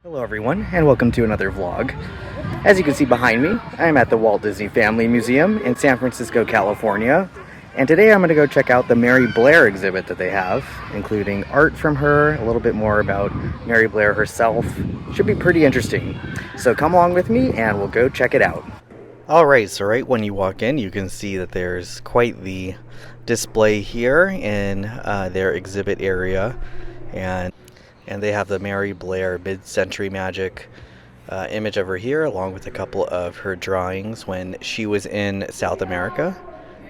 Hello everyone, and welcome to another vlog. As you can see behind me, I'm at the Walt Disney Family Museum in San Francisco, California. And today I'm going to go check out the Mary Blair exhibit that they have, including art from her, a little bit more about Mary Blair herself. Should be pretty interesting. So come along with me and we'll go check it out. Alright, so right when you walk in, you can see that there's quite the display here in their exhibit area. And they have the Mary Blair mid-century magic image over here, along with a couple of her drawings when she was in South America.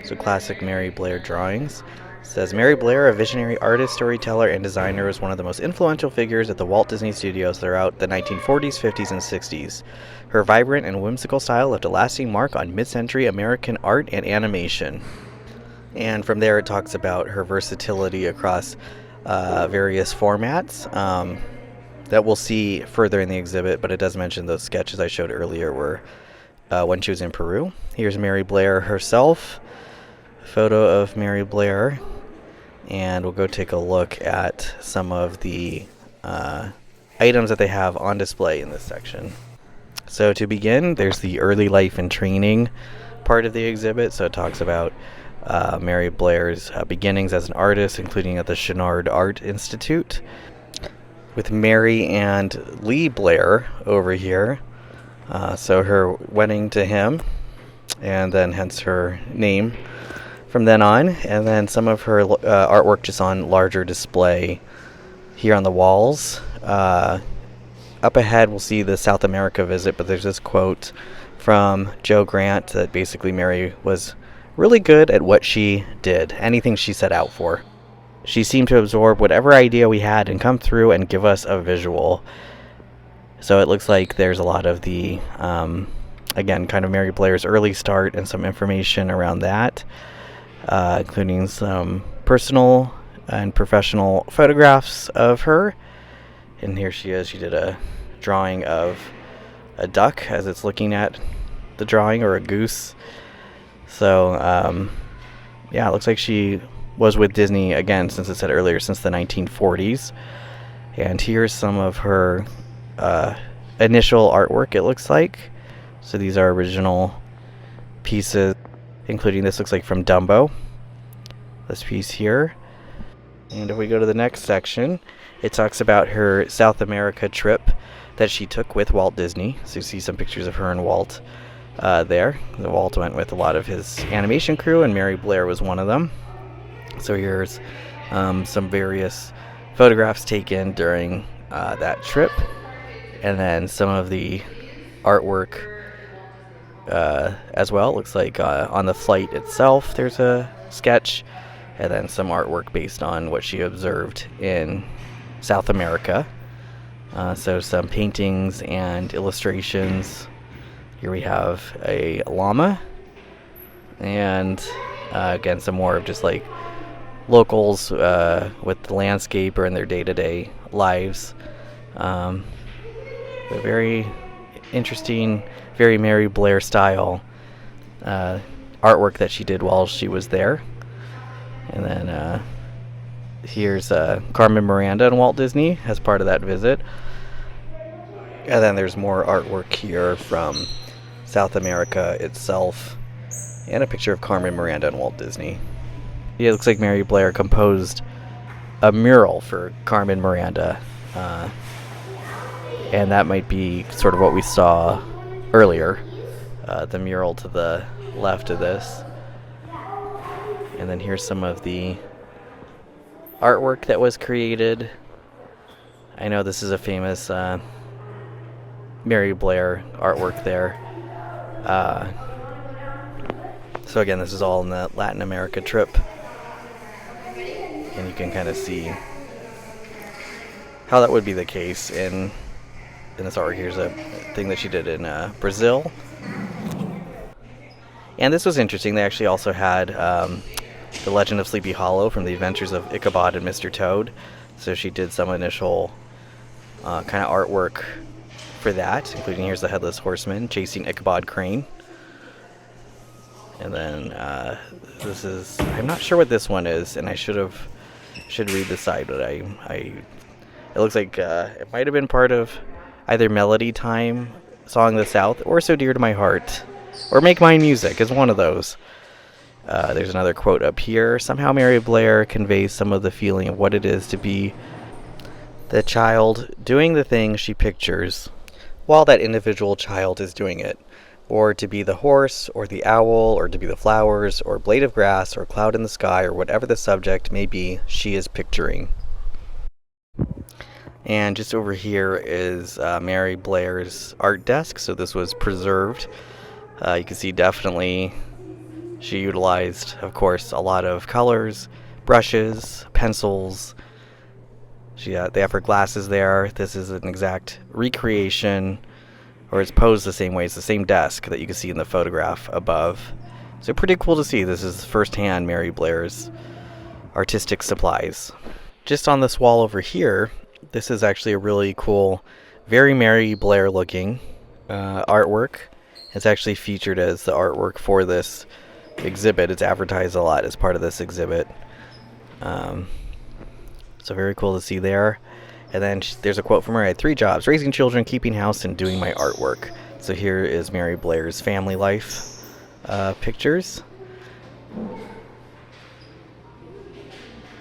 So classic Mary Blair drawings. It says, Mary Blair, a visionary artist, storyteller, and designer, is one of the most influential figures at the Walt Disney Studios throughout the 1940s, 50s, and 60s. Her vibrant and whimsical style left a lasting mark on mid-century American art and animation. And from there it talks about her versatility across various formats that we'll see further in the exhibit, but it does mention those sketches I showed earlier were when she was in Peru. Here's Mary Blair herself, a photo of Mary Blair, and we'll go take a look at some of the items that they have on display in this section. So to begin, there's the early life and training part of the exhibit. So it talks about Mary Blair's beginnings as an artist, including at the Chouinard Art Institute, with Mary and Lee Blair over here. So her wedding to him, and then hence her name from then on. And then some of her artwork just on larger display here on the walls. Up ahead, we'll see the South America visit, but there's this quote from Joe Grant that basically Mary was really good at what she did, anything she set out for. She seemed to absorb whatever idea we had and come through and give us a visual. So it looks like there's a lot of the, again, kind of Mary Blair's early start and some information around that, including some personal and professional photographs of her. And here she is. She did a drawing of a duck as it's looking at the drawing, or a goose. So, yeah, it looks like she was with Disney, again, since it said earlier, since the 1940s. And here's some of her initial artwork, it looks like. So these are original pieces, including this looks like from Dumbo, this piece here. And if we go to the next section, it talks about her South America trip that she took with Walt Disney. So you see some pictures of her and Walt there. Walt went with a lot of his animation crew, and Mary Blair was one of them. So here's some various photographs taken during that trip, and then some of the artwork as well. It looks like on the flight itself there's a sketch, and then some artwork based on what she observed in South America. So some paintings and illustrations. Here we have a llama, and again, some more of just like locals with the landscape or in their day-to-day lives. A very interesting, very Mary Blair style artwork that she did while she was there. And then here's Carmen Miranda and Walt Disney as part of that visit. And then there's more artwork here from South America itself, and a picture of Carmen Miranda and Walt Disney. It looks like Mary Blair composed a mural for Carmen Miranda, and that might be sort of what we saw earlier, the mural to the left of this. And then here's some of the artwork that was created. I know this is a famous Mary Blair artwork there. So again, this is all in the Latin America trip, and you can kind of see how that would be the case in this artwork. Here's a thing that she did in Brazil, and this was interesting. They actually also had The Legend of Sleepy Hollow from the Adventures of Ichabod and Mr. Toad. So she did some initial kind of artwork for that, including here's the Headless Horseman chasing Ichabod Crane. And then this is, I'm not sure what this one is, and I should read the side, but it looks like it might have been part of either Melody Time, Song of the South, or So Dear to My Heart, or Make Mine Music is one of those. There's another quote up here. Somehow Mary Blair conveys some of the feeling of what it is to be the child doing the thing she pictures while that individual child is doing it. Or to be the horse, or the owl, or to be the flowers, or blade of grass, or cloud in the sky, or whatever the subject may be she is picturing. And just over here is Mary Blair's art desk. So this was preserved. You can see definitely she utilized, of course, a lot of colors, brushes, pencils. They have her glasses there. This is an exact recreation, or it's posed the same way. It's the same desk that you can see in the photograph above. So pretty cool to see. This is firsthand Mary Blair's artistic supplies. Just on this wall over here, this is actually a really cool, very Mary Blair looking artwork. It's actually featured as the artwork for this exhibit. It's advertised a lot as part of this exhibit. So very cool to see there. And then there's a quote from her: I had 3 jobs: raising children, keeping house, and doing my artwork. So here is Mary Blair's family life pictures.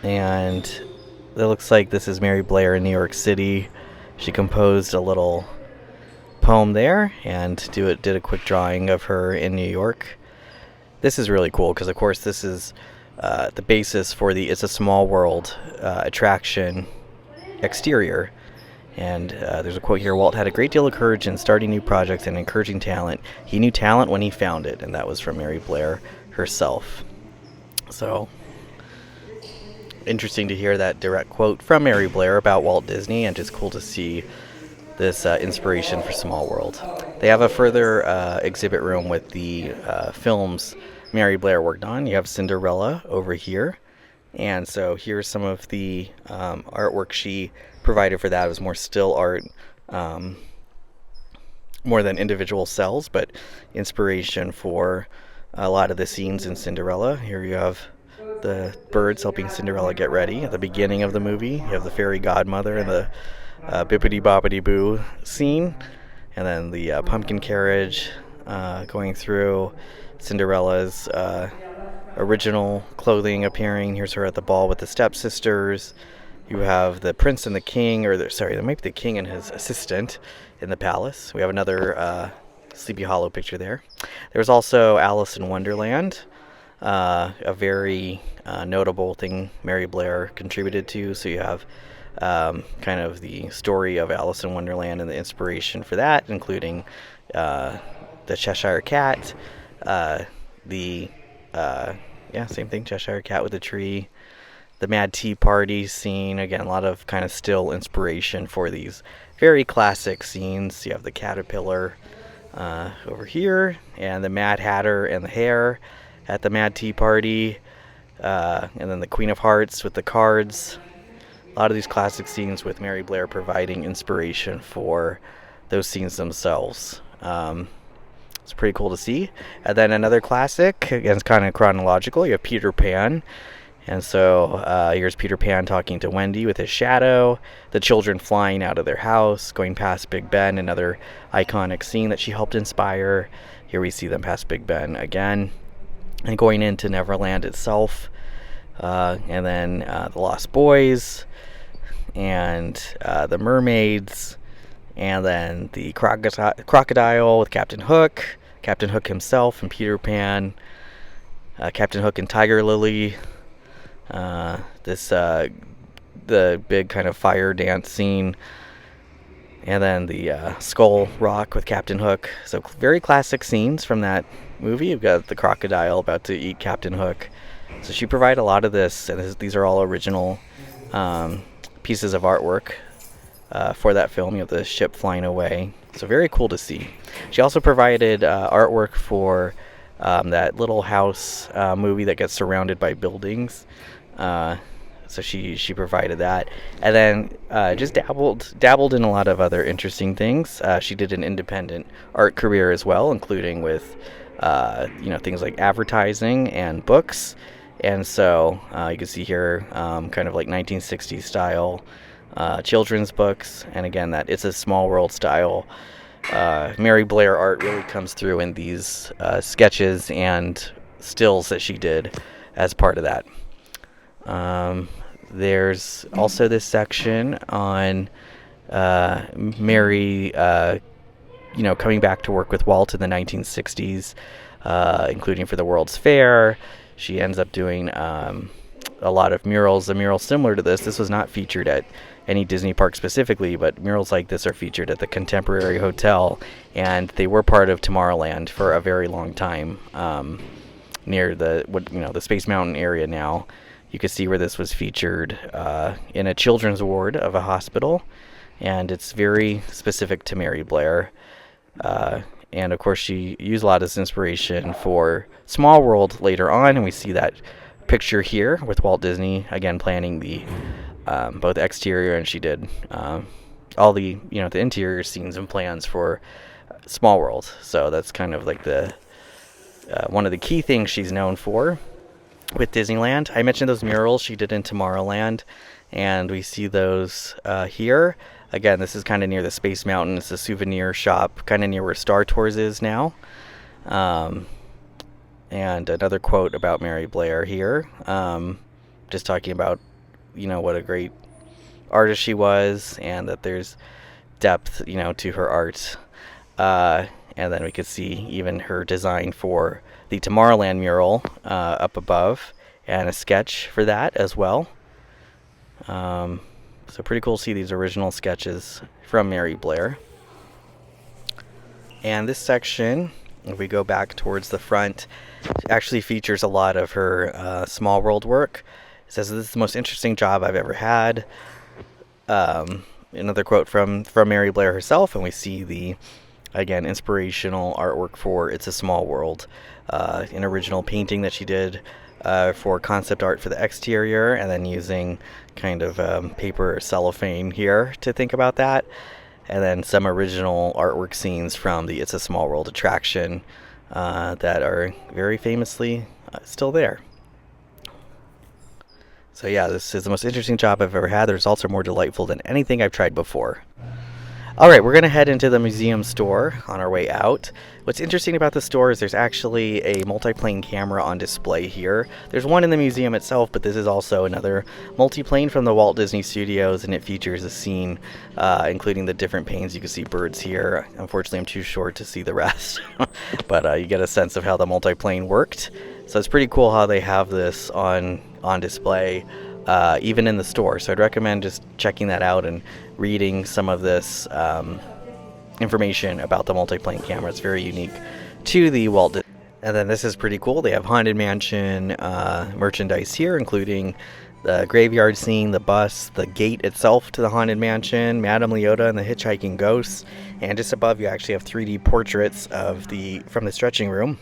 And it looks like this is Mary Blair in New York City. She composed a little poem there and did a quick drawing of her in New York. This is really cool because, of course, this is the basis for the It's a Small World attraction exterior. And there's a quote here: Walt had a great deal of courage in starting new projects and encouraging talent. He knew talent when he found it, and that was from Mary Blair herself. So interesting to hear that direct quote from Mary Blair about Walt Disney, and just cool to see this inspiration for Small World. They have a further exhibit room with the films Mary Blair worked on. You have Cinderella over here. And so here's some of the artwork she provided for that. It was more still art, more than individual cells, but inspiration for a lot of the scenes in Cinderella. Here you have the birds helping Cinderella get ready at the beginning of the movie. You have the fairy godmother and the bippity boppity boo scene, and then the pumpkin carriage going through Cinderella's original clothing appearing. Here's her at the ball with the stepsisters. You have the prince and the king, there might be the king and his assistant in the palace. We have another Sleepy Hollow picture there. There's also Alice in Wonderland, a very notable thing Mary Blair contributed to. So you have kind of the story of Alice in Wonderland and the inspiration for that, including the Cheshire Cat, same thing, Cheshire Cat with a tree, the Mad Tea Party scene. Again, a lot of kind of still inspiration for these very classic scenes. You have the caterpillar over here, and the Mad Hatter and the hare at the Mad Tea Party, and then the Queen of Hearts with the cards. A lot of these classic scenes with Mary Blair providing inspiration for those scenes themselves. It's pretty cool to see. And then another classic, again, it's kind of chronological. You have Peter Pan. And so here's Peter Pan talking to Wendy with his shadow, the children flying out of their house, going past Big Ben, another iconic scene that she helped inspire. Here we see them past Big Ben again, and going into Neverland itself. And then the Lost Boys, and the mermaids, and then the crocodile with Captain Hook himself and Peter Pan, Captain Hook and Tiger Lily, the big kind of fire dance scene, and then the Skull Rock with Captain Hook. So very classic scenes from that movie. You've got the crocodile about to eat Captain Hook. So she provided a lot of this, and these are all original pieces of artwork for that film. You have the ship flying away. So very cool to see. She also provided artwork for that little house movie that gets surrounded by buildings. So she provided that, and then just dabbled in a lot of other interesting things. She did an independent art career as well, including with things like advertising and books. And so you can see here kind of like 1960s style children's books, and again, that It's a Small World style. Mary Blair art really comes through in these sketches and stills that she did as part of that. There's also this section on Mary, coming back to work with Walt in the 1960s, including for the World's Fair. She ends up doing a lot of murals. A mural similar to this was not featured at any Disney park specifically, but murals like this are featured at the Contemporary Hotel, and they were part of Tomorrowland for a very long time, near the Space Mountain area now. You could see where this was featured in a children's ward of a hospital, and it's very specific to Mary Blair. And of course, she used a lot of this inspiration for Small World later on, and we see that picture here with Walt Disney again planning the both exterior, and she did all the the interior scenes and plans for Small World. So that's kind of like the one of the key things she's known for with Disneyland. I mentioned those murals she did in Tomorrowland, and we see those here. Again, this is kind of near the Space Mountain. It's a souvenir shop, kind of near where Star Tours is now. And another quote about Mary Blair here, just talking about, what a great artist she was, and that there's depth, to her art. And then we could see even her design for the Tomorrowland mural up above, and a sketch for that as well. So pretty cool to see these original sketches from Mary Blair. And this section, if we go back towards the front, actually features a lot of her Small World work. It says, "This is the most interesting job I've ever had." Another quote from Mary Blair herself, and we see the, again, inspirational artwork for It's a Small World, an original painting that she did for concept art for the exterior, and then using kind of paper cellophane here to think about that, and then some original artwork scenes from the It's a Small World attraction that are very famously still there. So yeah, this is the most interesting job I've ever had. The results are more delightful than anything I've tried before. Alright, we're going to head into the museum store on our way out. What's interesting about the store is there's actually a multiplane camera on display here. There's one in the museum itself, but this is also another multiplane from the Walt Disney Studios, and it features a scene including the different panes. You can see birds here. Unfortunately, I'm too short to see the rest, but you get a sense of how the multiplane worked. So it's pretty cool how they have this on display, even in the store. So I'd recommend just checking that out and reading some of this information about the multiplane camera. It's very unique to the Walt Disney. And then this is pretty cool. They have Haunted Mansion merchandise here, including the graveyard scene, the bus, the gate itself to the Haunted Mansion, Madame Leota and the hitchhiking ghosts. And just above you actually have 3D portraits from the stretching room,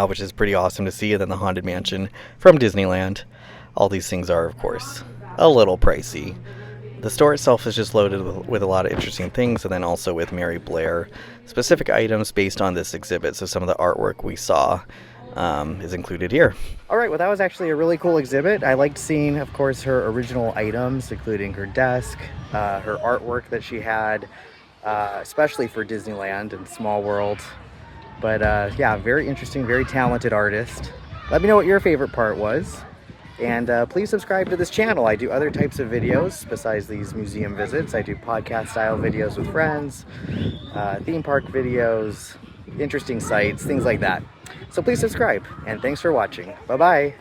which is pretty awesome to see. And then the Haunted Mansion from Disneyland. All these things are, of course, a little pricey. The store itself is just loaded with a lot of interesting things, and then also with Mary Blair specific items based on this exhibit. So some of the artwork we saw is included here. Alright, well that was actually a really cool exhibit. I liked seeing, of course, her original items, including her desk, her artwork that she had, especially for Disneyland and Small World. But yeah, very interesting, very talented artist. Let me know what your favorite part was. And please subscribe to this channel. I do other types of videos besides these museum visits. I do podcast style videos with friends, theme park videos, interesting sites, things like that. So please subscribe, and thanks for watching. Bye-bye.